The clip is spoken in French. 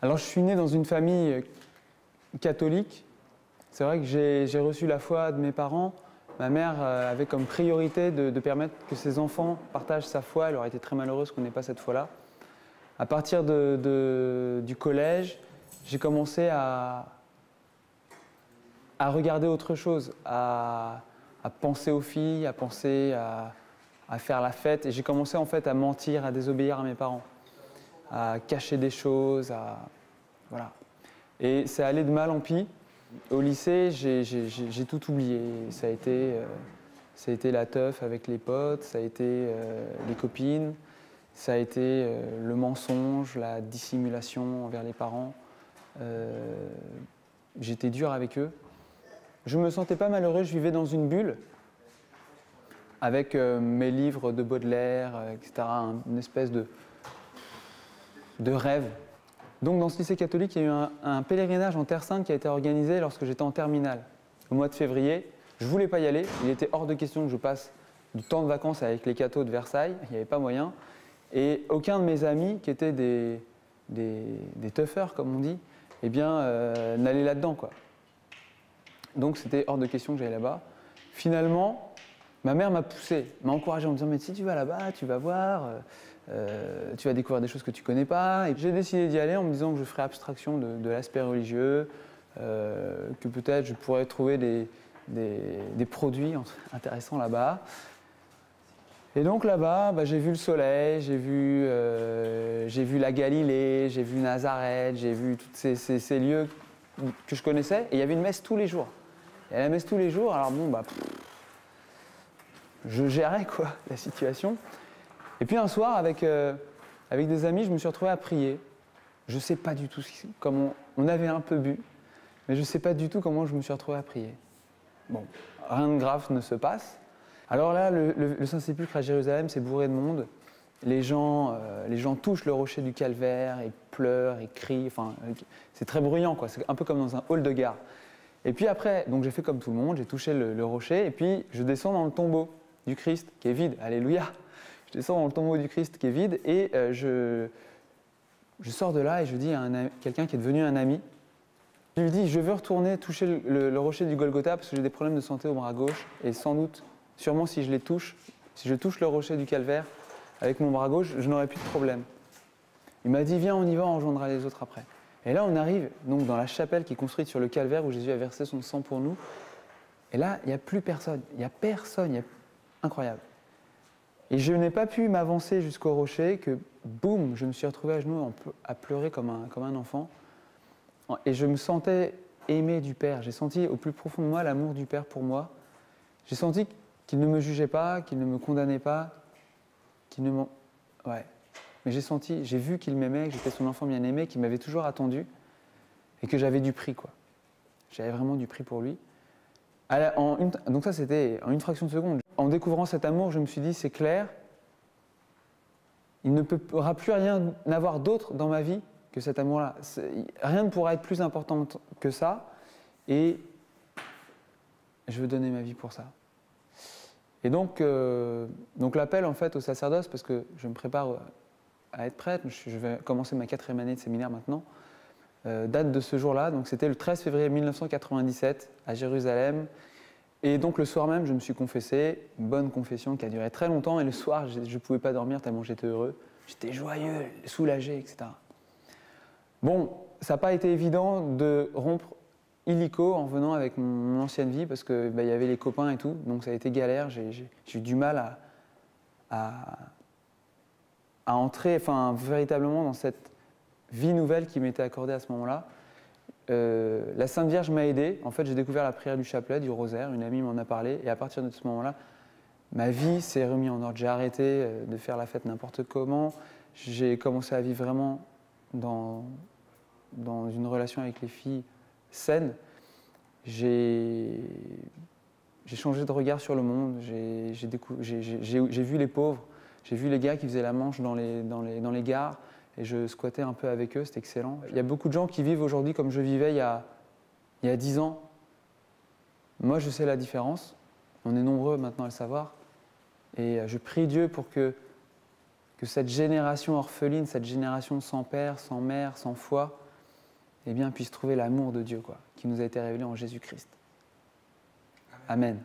Alors, je suis né dans une famille catholique. C'est vrai que j'ai reçu la foi de mes parents. Ma mère avait comme priorité de permettre que ses enfants partagent sa foi. Elle aurait été très malheureuse qu'on n'ait pas cette foi-là. À partir du collège, j'ai commencé à regarder autre chose, à penser aux filles, à penser à faire la fête. Et j'ai commencé en fait à mentir, à désobéir à mes parents, à cacher des choses, voilà. Et c'est allé de mal en pis. Au lycée, j'ai tout oublié. Ça a été la teuf avec les potes, ça a été les copines, ça a été le mensonge, la dissimulation envers les parents. J'étais dur avec eux. Je me sentais pas malheureux, je vivais dans une bulle avec mes livres de Baudelaire, etc., une espèce de rêve. Donc dans ce lycée catholique, il y a eu un pèlerinage en Terre Sainte qui a été organisé lorsque j'étais en terminale, au mois de février. Je ne voulais pas y aller, il était hors de question que je passe du temps de vacances avec les cathos de Versailles, il n'y avait pas moyen. Et aucun de mes amis, qui étaient des toughers comme on dit, eh bien, n'allait là-dedans, quoi. Donc c'était hors de question que j'aille là-bas. Finalement, ma mère m'a poussé, m'a encouragé en me disant « mais si tu vas là-bas, tu vas voir, tu vas découvrir des choses que tu ne connais pas ». Et j'ai décidé d'y aller en me disant que je ferais abstraction de l'aspect religieux, que peut-être je pourrais trouver des produits intéressants là-bas. Et donc là-bas, j'ai vu le soleil, j'ai vu la Galilée, j'ai vu Nazareth, j'ai vu tous ces lieux que je connaissais. Et il y avait une messe tous les jours. Et à la messe tous les jours, alors bon, je gérais quoi, la situation. Et puis un soir, avec des amis, je me suis retrouvé à prier. Je ne sais pas du tout comment... On avait un peu bu, mais je ne sais pas du tout comment je me suis retrouvé à prier. Bon, rien de grave ne se passe. Alors là, le Saint-Sépulcre à Jérusalem, c'est bourré de monde. Les gens touchent le rocher du calvaire, et pleurent, et crient. Enfin, c'est très bruyant, quoi. C'est un peu comme dans un hall de gare. Et puis après, donc j'ai fait comme tout le monde, j'ai touché le rocher, et puis je descends dans le tombeau du Christ, qui est vide. Alléluia! Je descends dans le tombeau du Christ qui est vide, et je sors de là et je dis à quelqu'un qui est devenu un ami, je lui dis, je veux retourner toucher le rocher du Golgotha parce que j'ai des problèmes de santé au bras gauche, et sans doute, sûrement si je touche le rocher du calvaire avec mon bras gauche, je n'aurai plus de problème. Il m'a dit, viens, on y va, on rejoindra les autres après. Et là, on arrive donc dans la chapelle qui est construite sur le calvaire où Jésus a versé son sang pour nous. Et là, il n'y a plus personne. Il n'y a personne. Incroyable. Et je n'ai pas pu m'avancer jusqu'au rocher que, boum, je me suis retrouvé à genoux à pleurer comme un enfant. Et je me sentais aimé du Père. J'ai senti au plus profond de moi l'amour du Père pour moi. J'ai senti qu'il ne me jugeait pas, qu'il ne me condamnait pas, qu'il ne m'en... Ouais. Mais j'ai vu qu'il m'aimait, que j'étais son enfant bien-aimé, qu'il m'avait toujours attendu et que j'avais du prix, quoi. J'avais vraiment du prix pour lui. Donc ça, c'était en une fraction de seconde. En découvrant cet amour, je me suis dit, c'est clair, il ne pourra plus rien avoir d'autre dans ma vie que cet amour-là. Rien ne pourra être plus important que ça, et je veux donner ma vie pour ça. Et donc l'appel en fait au sacerdoce, parce que je me prépare à être prêtre, je vais commencer ma 4e année de séminaire maintenant, date de ce jour-là, donc c'était le 13 février 1997 à Jérusalem. Et donc le soir même, je me suis confessé, une bonne confession qui a duré très longtemps, et le soir, je ne pouvais pas dormir tellement j'étais heureux, j'étais joyeux, soulagé, etc. Bon, ça n'a pas été évident de rompre illico en venant avec mon ancienne vie, parce que y avait les copains et tout, donc ça a été galère, j'ai eu du mal à entrer véritablement dans cette vie nouvelle qui m'était accordée à ce moment-là. La Sainte Vierge m'a aidé. En fait, j'ai découvert la prière du chapelet, du rosaire. Une amie m'en a parlé. Et à partir de ce moment-là, ma vie s'est remise en ordre. J'ai arrêté de faire la fête n'importe comment. J'ai commencé à vivre vraiment dans une relation avec les filles saine. J'ai changé de regard sur le monde. J'ai vu les pauvres. J'ai vu les gars qui faisaient la manche dans les gares. Et je squattais un peu avec eux, c'était excellent. Il y a beaucoup de gens qui vivent aujourd'hui comme je vivais il y a 10 ans. Moi, je sais la différence. On est nombreux maintenant à le savoir. Et je prie Dieu pour que cette génération orpheline, cette génération sans père, sans mère, sans foi, eh bien, puissent trouver l'amour de Dieu, quoi, qui nous a été révélé en Jésus-Christ. Amen.